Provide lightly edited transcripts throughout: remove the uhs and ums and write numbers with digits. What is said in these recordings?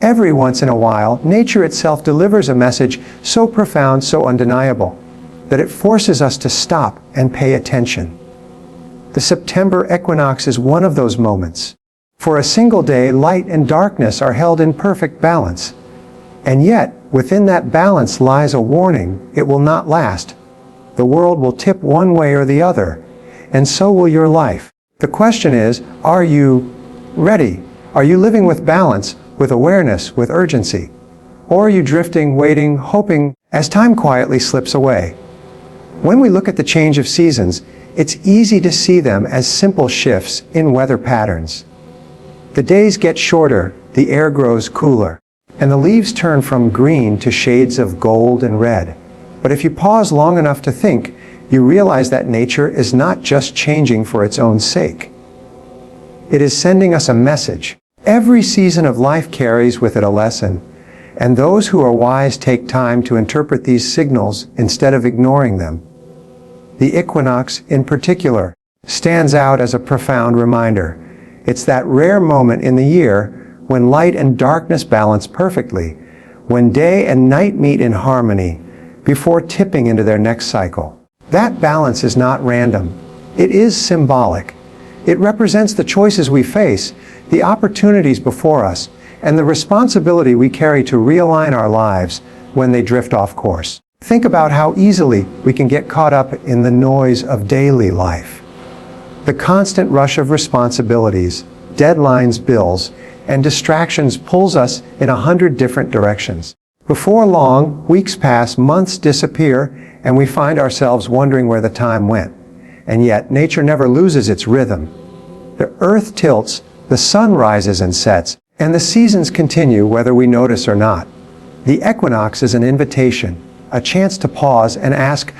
Every once in a while, nature itself delivers a message so profound, so undeniable, that it forces us to stop and pay attention. The September equinox is one of those moments. For a single day, light and darkness are held in perfect balance. And yet, within that balance lies a warning: it will not last. The world will tip one way or the other, and so will your life. The question is, are you ready? Are you living with balance, with awareness, with urgency? Or are you drifting, waiting, hoping, as time quietly slips away? When we look at the change of seasons, it's easy to see them as simple shifts in weather patterns. The days get shorter, the air grows cooler, and the leaves turn from green to shades of gold and red. But if you pause long enough to think, you realize that nature is not just changing for its own sake. It is sending us a message. Every season of life carries with it a lesson, and those who are wise take time to interpret these signals instead of ignoring them. The equinox, in particular, stands out as a profound reminder. It's that rare moment in the year when light and darkness balance perfectly, when day and night meet in harmony, before tipping into their next cycle. That balance is not random. It is symbolic. It represents the choices we face, the opportunities before us, and the responsibility we carry to realign our lives when they drift off course. Think about how easily we can get caught up in the noise of daily life. The constant rush of responsibilities, deadlines, bills, and distractions pulls us in 100 different directions. Before long, weeks pass, months disappear, and we find ourselves wondering where the time went. And yet, nature never loses its rhythm. The earth tilts, the sun rises and sets, and the seasons continue whether we notice or not. The equinox is an invitation, a chance to pause and ask,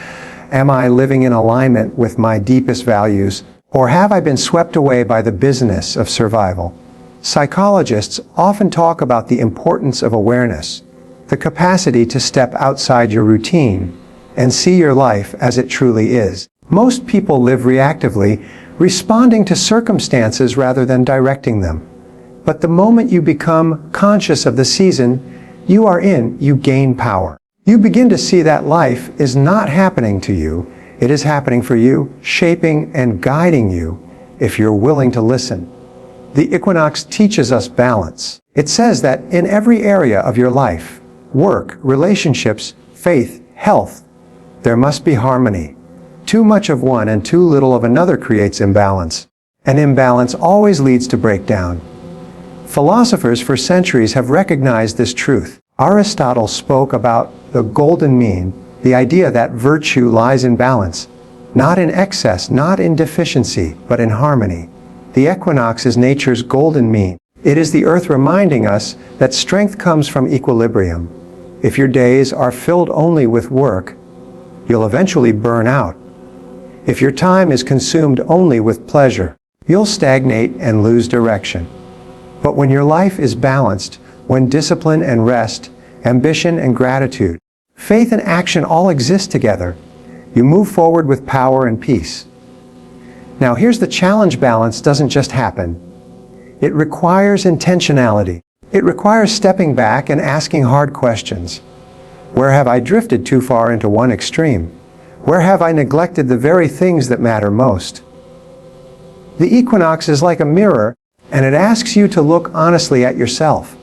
am I living in alignment with my deepest values, or have I been swept away by the business of survival? Psychologists often talk about the importance of awareness, the capacity to step outside your routine and see your life as it truly is. Most people live reactively, responding to circumstances rather than directing them. But the moment you become conscious of the season you are in, you gain power. You begin to see that life is not happening to you, it is happening for you, shaping and guiding you if you're willing to listen. The equinox teaches us balance. It says that in every area of your life, work, relationships, faith, health, there must be harmony. Too much of one and too little of another creates imbalance. And imbalance always leads to breakdown. Philosophers for centuries have recognized this truth. Aristotle spoke about the golden mean, the idea that virtue lies in balance, not in excess, not in deficiency, but in harmony. The equinox is nature's golden mean. It is the earth reminding us that strength comes from equilibrium. If your days are filled only with work, you'll eventually burn out. If your time is consumed only with pleasure, you'll stagnate and lose direction. But when your life is balanced, when discipline and rest, ambition and gratitude, faith and action all exist together, you move forward with power and peace. Now here's the challenge: balance doesn't just happen. It requires intentionality. It requires stepping back and asking hard questions. Where have I drifted too far into one extreme? Where have I neglected the very things that matter most? The equinox is like a mirror, and it asks you to look honestly at yourself.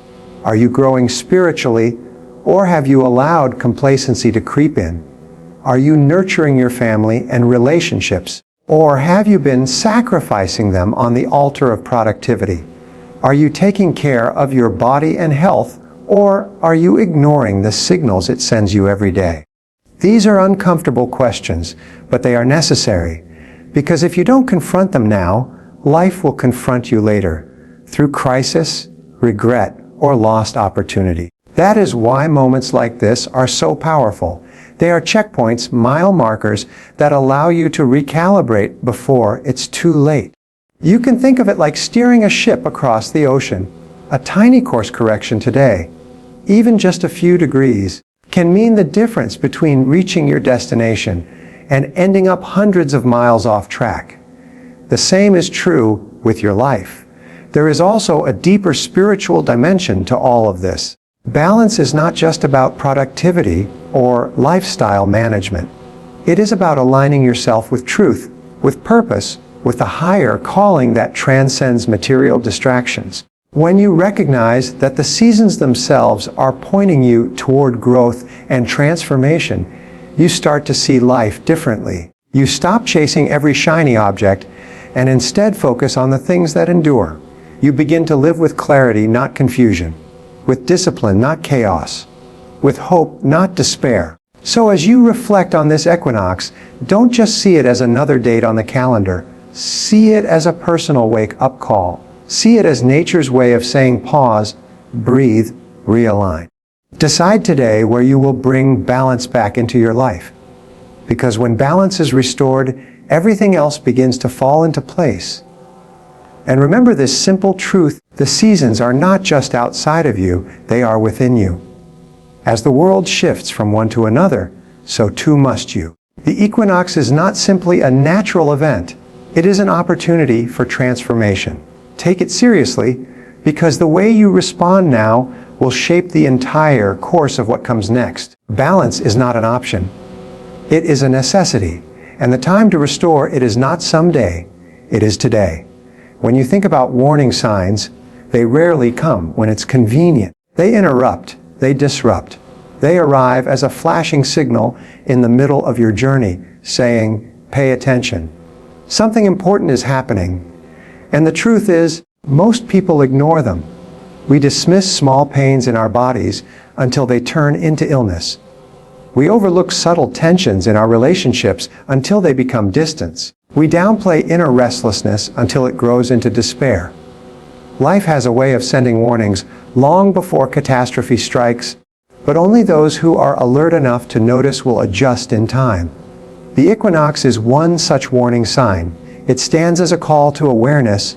Are you growing spiritually, or have you allowed complacency to creep in? Are you nurturing your family and relationships, or have you been sacrificing them on the altar of productivity? Are you taking care of your body and health, or are you ignoring the signals it sends you every day? These are uncomfortable questions, but they are necessary, because if you don't confront them now, life will confront you later, through crisis, regret, or lost opportunity. That is why moments like this are so powerful. They are checkpoints, mile markers, that allow you to recalibrate before it's too late. You can think of it like steering a ship across the ocean. A tiny course correction today, even just a few degrees, can mean the difference between reaching your destination and ending up hundreds of miles off track. The same is true with your life. There is also a deeper spiritual dimension to all of this. Balance is not just about productivity or lifestyle management. It is about aligning yourself with truth, with purpose, with the higher calling that transcends material distractions. When you recognize that the seasons themselves are pointing you toward growth and transformation, you start to see life differently. You stop chasing every shiny object and instead focus on the things that endure. You begin to live with clarity, not confusion, with discipline, not chaos, with hope, not despair. So as you reflect on this equinox, don't just see it as another date on the calendar. See it as a personal wake-up call. See it as nature's way of saying pause, breathe, realign. Decide today where you will bring balance back into your life. Because when balance is restored, everything else begins to fall into place. And remember this simple truth: the seasons are not just outside of you, they are within you. As the world shifts from one to another, so too must you. The equinox is not simply a natural event, it is an opportunity for transformation. Take it seriously, because the way you respond now will shape the entire course of what comes next. Balance is not an option. It is a necessity, and the time to restore it is not someday, it is today. When you think about warning signs, they rarely come when it's convenient. They interrupt, they disrupt. They arrive as a flashing signal in the middle of your journey, saying, pay attention. Something important is happening. And the truth is, most people ignore them. We dismiss small pains in our bodies until they turn into illness. We overlook subtle tensions in our relationships until they become distance. We downplay inner restlessness until it grows into despair. Life has a way of sending warnings long before catastrophe strikes, but only those who are alert enough to notice will adjust in time. The equinox is one such warning sign. It stands as a call to awareness,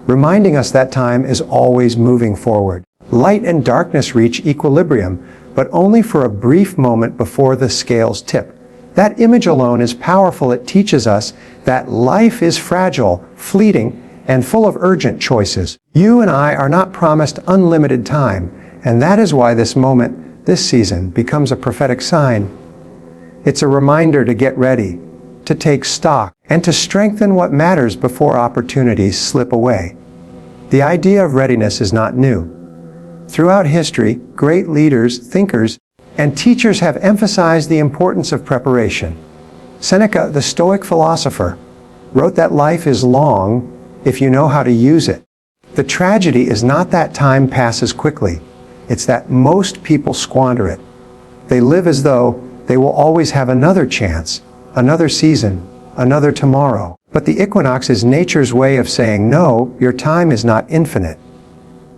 reminding us that time is always moving forward. Light and darkness reach equilibrium, but only for a brief moment before the scales tip. That image alone is powerful. It teaches us that life is fragile, fleeting, and full of urgent choices. You and I are not promised unlimited time, and that is why this moment, this season, becomes a prophetic sign. It's a reminder to get ready, to take stock, and to strengthen what matters before opportunities slip away. The idea of readiness is not new. Throughout history, great leaders, thinkers, and teachers have emphasized the importance of preparation. Seneca, the Stoic philosopher, wrote that life is long if you know how to use it. The tragedy is not that time passes quickly. It's that most people squander it. They live as though they will always have another chance, another season, another tomorrow. But the equinox is nature's way of saying, no, your time is not infinite.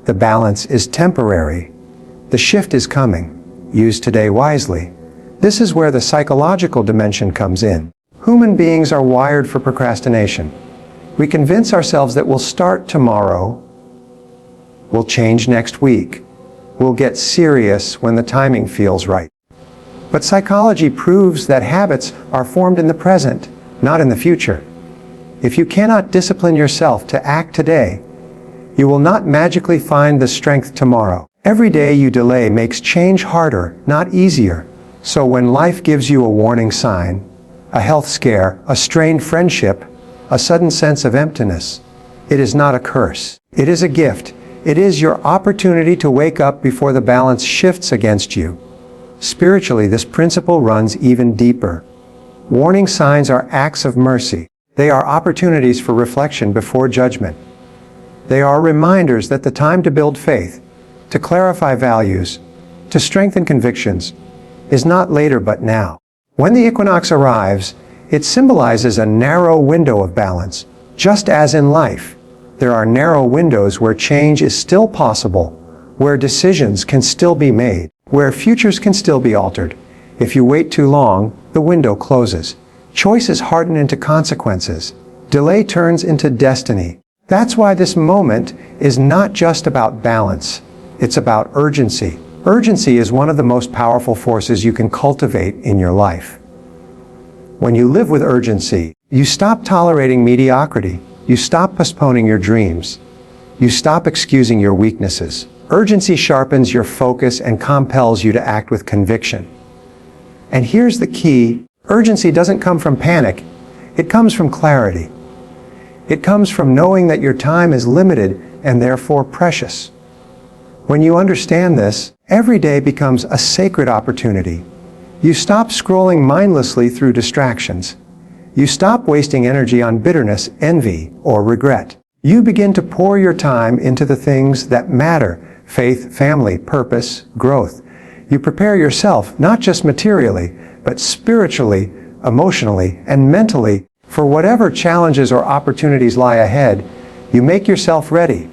The balance is temporary. The shift is coming. Use today wisely. This is where the psychological dimension comes in. Human beings are wired for procrastination. We convince ourselves that we'll start tomorrow, we'll change next week, we'll get serious when the timing feels right. But psychology proves that habits are formed in the present, not in the future. If you cannot discipline yourself to act today, you will not magically find the strength tomorrow. Every day you delay makes change harder, not easier. So when life gives you a warning sign, a health scare, a strained friendship, a sudden sense of emptiness, it is not a curse. It is a gift. It is your opportunity to wake up before the balance shifts against you. Spiritually, this principle runs even deeper. Warning signs are acts of mercy. They are opportunities for reflection before judgment. They are reminders that the time to build faith, to clarify values, to strengthen convictions, is not later but now. When the equinox arrives, it symbolizes a narrow window of balance. Just as in life, there are narrow windows where change is still possible, where decisions can still be made, where futures can still be altered. If you wait too long, the window closes. Choices harden into consequences. Delay turns into destiny. That's why this moment is not just about balance. It's about urgency. Urgency is one of the most powerful forces you can cultivate in your life. When you live with urgency, you stop tolerating mediocrity. You stop postponing your dreams. You stop excusing your weaknesses. Urgency sharpens your focus and compels you to act with conviction. And here's the key: urgency doesn't come from panic, it comes from clarity. It comes from knowing that your time is limited and therefore precious. When you understand this, every day becomes a sacred opportunity. You stop scrolling mindlessly through distractions. You stop wasting energy on bitterness, envy, or regret. You begin to pour your time into the things that matter: faith, family, purpose, growth. You prepare yourself, not just materially, but spiritually, emotionally, and mentally, for whatever challenges or opportunities lie ahead. You make yourself ready.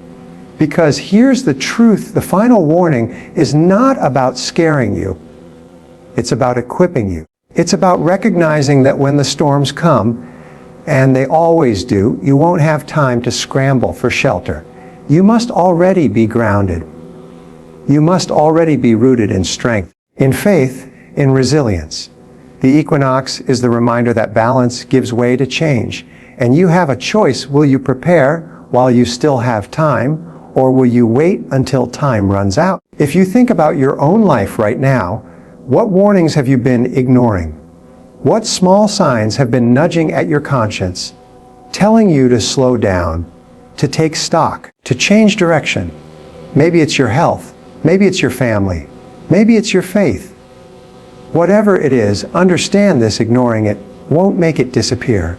Because here's the truth: the final warning is not about scaring you. It's about equipping you. It's about recognizing that when the storms come, and they always do, you won't have time to scramble for shelter. You must already be grounded. You must already be rooted in strength, in faith, in resilience. The equinox is the reminder that balance gives way to change, and you have a choice: will you prepare while you still have time, or will you wait until time runs out? If you think about your own life right now, what warnings have you been ignoring? What small signs have been nudging at your conscience, telling you to slow down, to take stock, to change direction? Maybe it's your health, maybe it's your family, maybe it's your faith. Whatever it is, understand this: ignoring it won't make it disappear.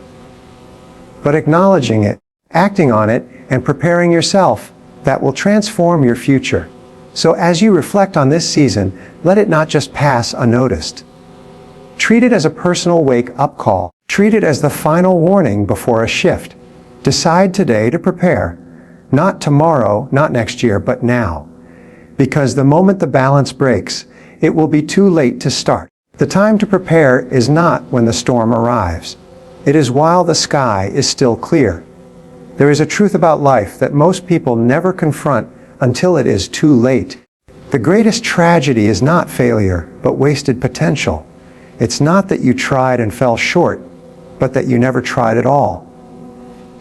But acknowledging it, acting on it, and preparing yourself, that will transform your future. So as you reflect on this season, let it not just pass unnoticed. Treat it as a personal wake-up call. Treat it as the final warning before a shift. Decide today to prepare. Not tomorrow, not next year, but now. Because the moment the balance breaks, it will be too late to start. The time to prepare is not when the storm arrives. It is while the sky is still clear. There is a truth about life that most people never confront until it is too late. The greatest tragedy is not failure, but wasted potential. It's not that you tried and fell short, but that you never tried at all.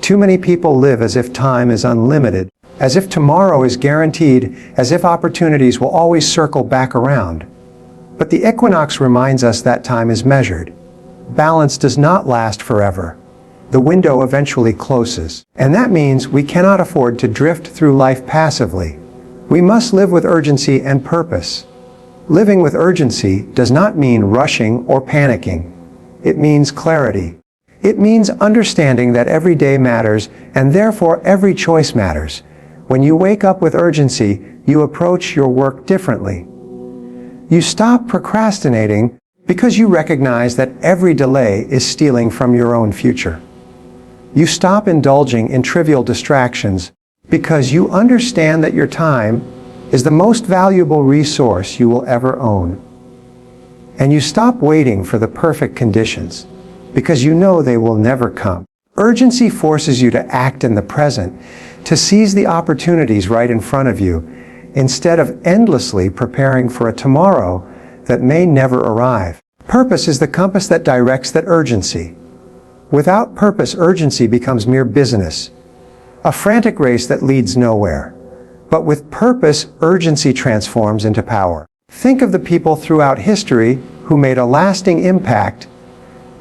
Too many people live as if time is unlimited, as if tomorrow is guaranteed, as if opportunities will always circle back around. But the equinox reminds us that time is measured. Balance does not last forever. The window eventually closes, and that means we cannot afford to drift through life passively. We must live with urgency and purpose. Living with urgency does not mean rushing or panicking. It means clarity. It means understanding that every day matters, and therefore every choice matters. When you wake up with urgency, you approach your work differently. You stop procrastinating because you recognize that every delay is stealing from your own future. You stop indulging in trivial distractions because you understand that your time is the most valuable resource you will ever own. And you stop waiting for the perfect conditions because you know they will never come. Urgency forces you to act in the present, to seize the opportunities right in front of you, instead of endlessly preparing for a tomorrow that may never arrive. Purpose is the compass that directs that urgency. Without purpose, urgency becomes mere business, a frantic race that leads nowhere. But with purpose, urgency transforms into power. Think of the people throughout history who made a lasting impact.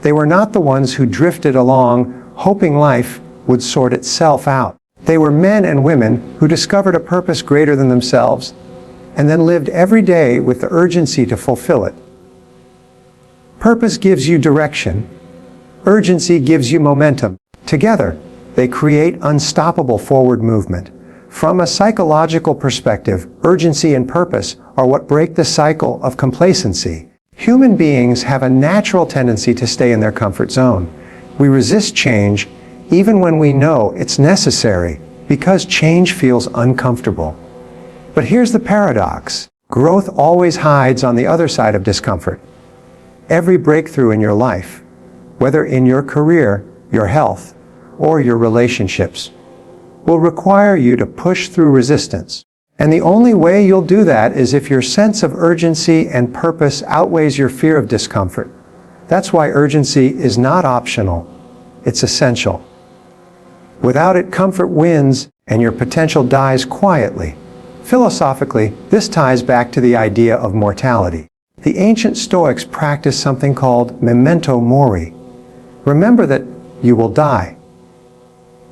They were not the ones who drifted along, hoping life would sort itself out. They were men and women who discovered a purpose greater than themselves, and then lived every day with the urgency to fulfill it. Purpose gives you direction. Urgency gives you momentum. Together, they create unstoppable forward movement. From a psychological perspective, urgency and purpose are what break the cycle of complacency. Human beings have a natural tendency to stay in their comfort zone. We resist change even when we know it's necessary, because change feels uncomfortable. But here's the paradox. Growth always hides on the other side of discomfort. Every breakthrough in your life, whether in your career, your health, or your relationships, will require you to push through resistance. And the only way you'll do that is if your sense of urgency and purpose outweighs your fear of discomfort. That's why urgency is not optional. It's essential. Without it, comfort wins, and your potential dies quietly. Philosophically, this ties back to the idea of mortality. The ancient Stoics practiced something called memento mori. Remember that you will die.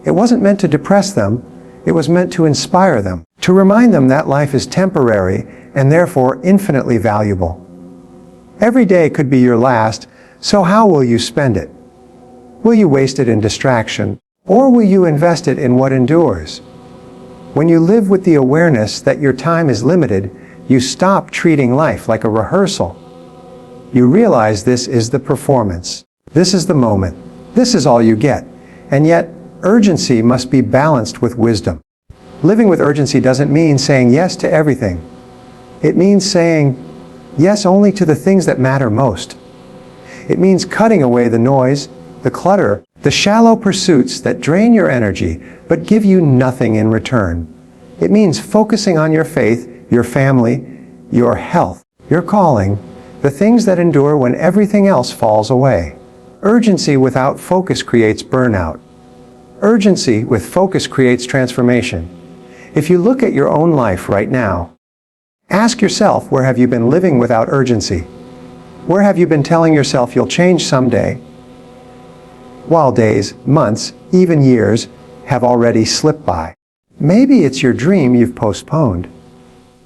It wasn't meant to depress them, it was meant to inspire them, to remind them that life is temporary and therefore infinitely valuable. Every day could be your last, so how will you spend it? Will you waste it in distraction, or will you invest it in what endures? When you live with the awareness that your time is limited, you stop treating life like a rehearsal. You realize this is the performance. This is the moment. This is all you get. And yet, urgency must be balanced with wisdom. Living with urgency doesn't mean saying yes to everything. It means saying yes only to the things that matter most. It means cutting away the noise, the clutter, the shallow pursuits that drain your energy but give you nothing in return. It means focusing on your faith, your family, your health, your calling, the things that endure when everything else falls away. Urgency without focus creates burnout. Urgency with focus creates transformation. If you look at your own life right now, ask yourself, where have you been living without urgency? Where have you been telling yourself you'll change someday, while days, months, even years have already slipped by? Maybe it's your dream you've postponed.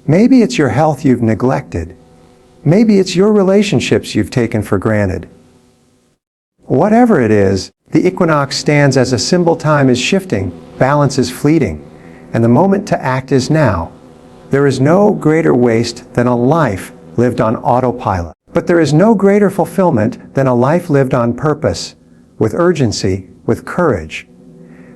Maybe it's your health you've neglected. Maybe it's your relationships you've taken for granted. Whatever it is, the equinox stands as a symbol. Time is shifting, balance is fleeting, and the moment to act is now. There is no greater waste than a life lived on autopilot. But there is no greater fulfillment than a life lived on purpose, with urgency, with courage.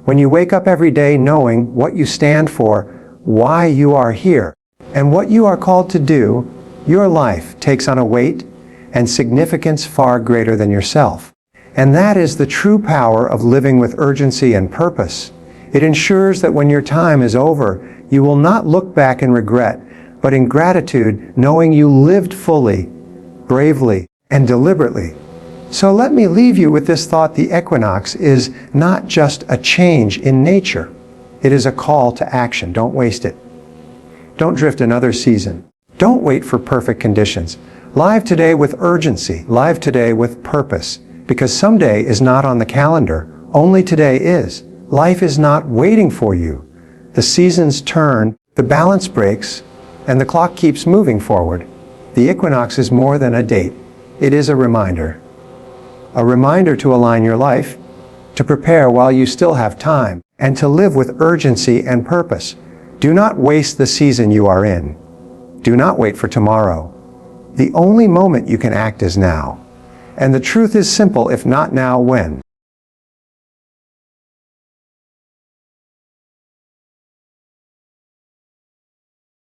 When you wake up every day knowing what you stand for, why you are here, and what you are called to do, your life takes on a weight and significance far greater than yourself. And that is the true power of living with urgency and purpose. It ensures that when your time is over, you will not look back in regret, but in gratitude, knowing you lived fully, bravely, and deliberately. So let me leave you with this thought: the equinox is not just a change in nature. It is a call to action. Don't waste it. Don't drift another season. Don't wait for perfect conditions. Live today with urgency. Live today with purpose. Because someday is not on the calendar. Only today is. Life is not waiting for you. The seasons turn, the balance breaks, and the clock keeps moving forward. The equinox is more than a date. It is a reminder. A reminder to align your life, to prepare while you still have time, and to live with urgency and purpose. Do not waste the season you are in. Do not wait for tomorrow. The only moment you can act is now. And the truth is simple: if not now, when?